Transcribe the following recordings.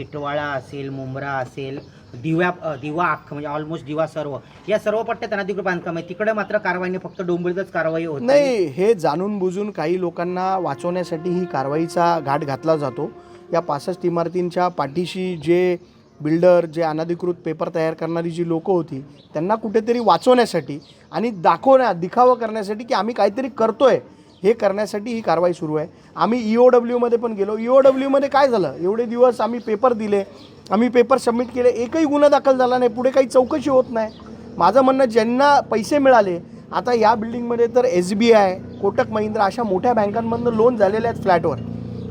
टिटवाळा असेल, मुंब्रा असेल, दिवा अख्खं म्हणजे ऑलमोस्ट दिवा सर्व या सर्व पट्ट्यात अनधिकृत बांधकाम आहे. तिकडे मात्र कारवाई नाही, फक्त डोंबिवलीतच कारवाई होत नाही. हे जाणून बुजून काही लोकांना वाचवण्यासाठी ही कारवाईचा घाट घातला जातो. या 65 इमारतींच्या पाठीशी जे बिल्डर, जे अनधिकृत पेपर तयार करणारी जी लोकं होती, त्यांना कुठेतरी वाचवण्यासाठी आणि दिखावा करण्यासाठी की आम्ही काहीतरी करतोय हे करण्यासाठी ही कारवाई सुरू आहे. आम्ही EOWमध्ये पण गेलो. EOWमध्ये काय झालं, एवढे दिवस आम्ही पेपर दिले, आम्ही पेपर सबमिट केले, एकही गुन्हा दाखल झाला नाही, पुढे काही चौकशी होत नाही. माझं म्हणणं, ज्यांना पैसे मिळाले, आता या बिल्डिंगमध्ये तर SBI, कोटक महिंद्रा अशा मोठ्या बँकांमधून लोन झालेले आहेत फ्लॅटवर,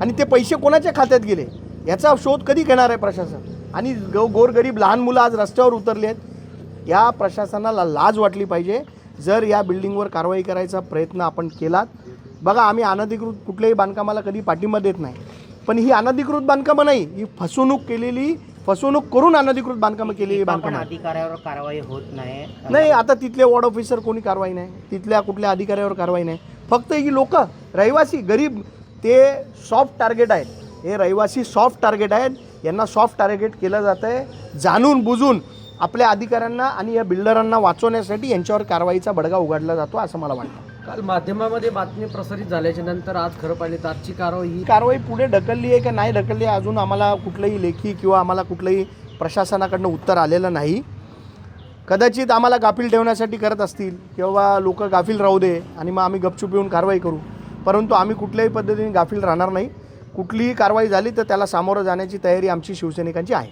आणि ते पैसे कोणाच्या खात्यात गेले याचा शोध कधी घेणार आहे प्रशासन? आणि गोरगरीब लहान मुलं आज रस्त्यावर उतरले आहेत. या प्रशासनाला लाज वाटली पाहिजे. जर या बिल्डिंगवर कारवाई करायचा प्रयत्न आपण केलात, बघा आम्ही अनधिकृत कुठल्याही बांधकामाला कधी पाठिंबा देत नाही, पण ही अनधिकृत बांधकामं नाही, ही फसवणूक करून अनधिकृत बांधकामं केलेली बांधकामं. अधिकाऱ्यावर कारवाई होत नाही. आता तिथले वॉर्ड ऑफिसर कोणी कारवाई नाही, तिथल्या कुठल्या अधिकाऱ्यावर कारवाई नाही. फक्त ही लोक रहिवासी गरीब, ते सॉफ्ट टार्गेट आहेत. हे रहिवासी सॉफ्ट टार्गेट आहेत. यांना सॉफ्ट टार्गेट केलं जातं आहे. जाणून बुजून आपल्या अधिकाऱ्यांना आणि या बिल्डरांना वाचवण्यासाठी यांच्यावर कारवाईचा बडगा उघडला जातो असं मला वाटतं. काल माध्यमामध्ये बातमी प्रसारित झाल्याच्या नंतर आज खरं पाहिली तर आजची कारवाई पुढे ढकलली आहे का नाही ढकलली आहे अजून आम्हाला कुठलंही लेखी किंवा आम्हाला कुठलंही प्रशासनाकडनं उत्तर आलेलं नाही. कदाचित आम्हाला गाफील ठेवण्यासाठी करत असतील किंवा लोक गाफील राहू दे आणि मग आम्ही गपचूप येऊन कारवाई करू, परंतु आम्ही कुठल्याही पद्धतीने गाफील राहणार नाही. कुठलीही कारवाई झाली तर त्याला सामोरं जाण्याची तयारी आमची शिवसैनिकांची आहे.